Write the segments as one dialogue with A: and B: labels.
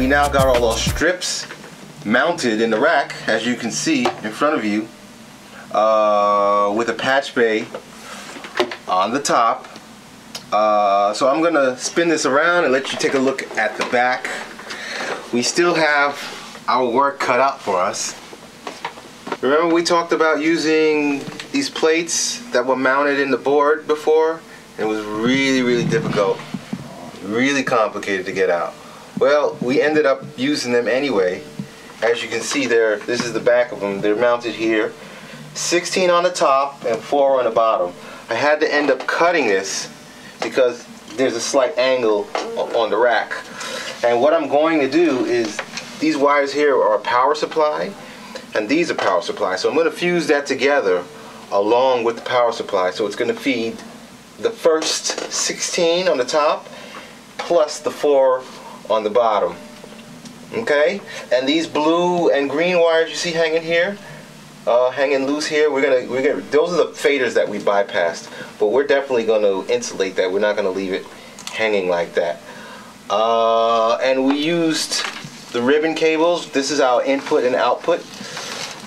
A: we now got all those strips mounted in the rack, as you can see in front of you, with a patch bay on the top. So I'm gonna spin this around and let you take a look at the back. We still have our work cut out for us. Remember we talked about using these plates that were mounted in the board before? It was really difficult, really complicated to get out. Well, we ended up using them anyway. As you can see there, this is the back of them. They're mounted here. 16 on the top and 4 on the bottom. I had to end up cutting this because there's a slight angle on the rack. And what I'm going to do is, these wires here are a power supply and these are power supply. So I'm going to fuse that together along with the power supply. So it's going to feed the first 16 on the top plus the 4 on the bottom. Okay? And these blue and green wires you see hanging here, hanging loose here, those are the faders that we bypassed, but we're definitely going to insulate that. We're not going to leave it hanging like that. And we used the ribbon cables. This is our input and output.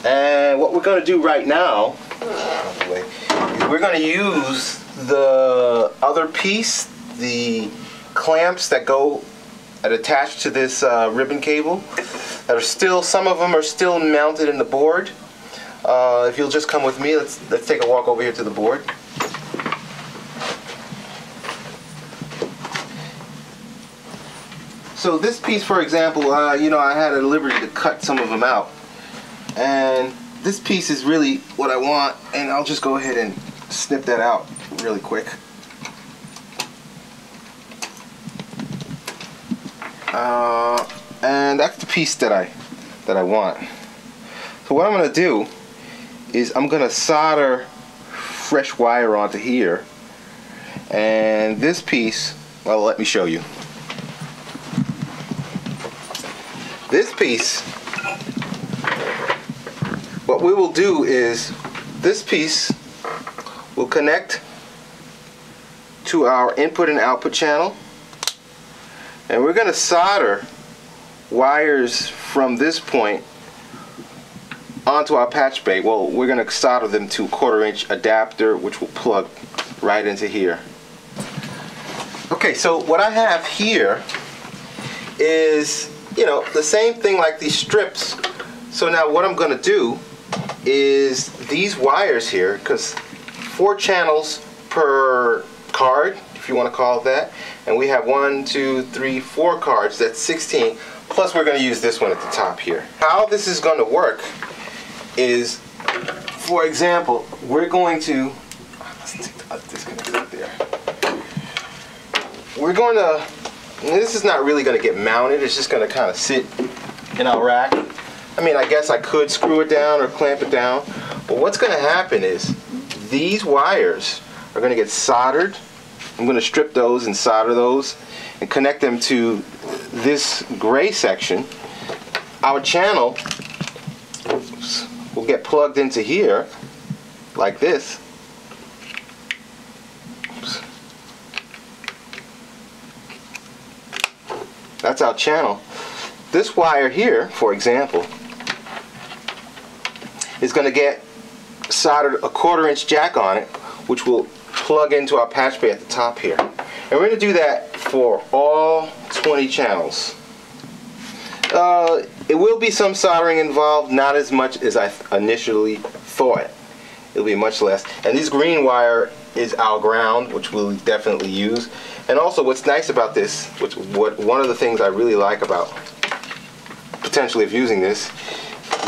A: And what we're going to do right now is we're going to use the other piece, the clamps that go and attached to this ribbon cable, that are still, some of them are still mounted in the board. If you'll just come with me, let's take a walk over here to the board. So this piece, for example, you know, I had a liberty to cut some of them out, and this piece is really what I want, and I'll just go ahead and snip that out really quick. And that's the piece that I want. So what I'm going to do is I'm going to solder fresh wire onto here, and this piece, well, let me show you. This piece, what we will do is this piece will connect to our input and output channel, and we're going to solder wires from this point onto our patch bay. Well, we're going to solder them to a 1/4 inch adapter, which will plug right into here. Okay, so what I have here is, you know, the same thing like these strips. So now what I'm going to do is these wires here, because 4 channels per card, if you want to call it that, and we have 1, 2, 3, 4 cards, that's 16, plus we're going to use this one at the top here. How this is going to work is, for example, we're going to, let's take the disconnect right there. We're going to, this is not really going to get mounted, it's just going to kind of sit in our rack. I mean, I guess I could screw it down or clamp it down, but what's going to happen is these wires are going to get soldered. I'm going to strip those and solder those and connect them to this gray section. Our channel will get plugged into here like this. Oops. That's our channel. This wire here, for example, is going to get soldered a 1/4 inch jack on it, which will plug into our patch bay at the top here. And we're going to do that for all 20 channels. It will be some soldering involved, not as much as I one thought. It'll be much less. And this green wire is our ground, which we'll definitely use. And also what's nice about this, one of the things I really like about potentially of using this,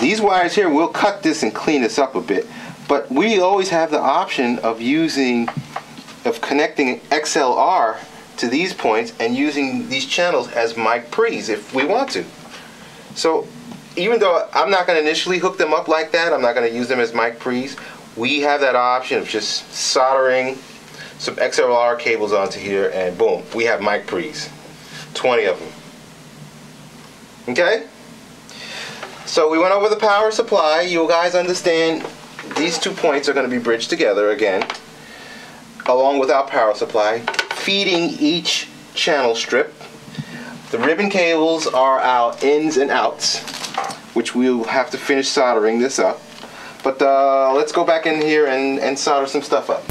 A: these wires here, we'll cut this and clean this up a bit, but we always have the option of connecting XLR to these points and using these channels as mic pre's if we want to. So even though I'm not going to initially hook them up like that, I'm not going to use them as mic pre's, we have that option of just soldering some XLR cables onto here, and boom, we have mic pre's, 20 of them. Okay? So we went over the power supply. You guys understand these 2 points are going to be bridged together again, along with our power supply, feeding each channel strip. The ribbon cables are our ins and outs, which we'll have to finish soldering this up. But let's go back in here and solder some stuff up.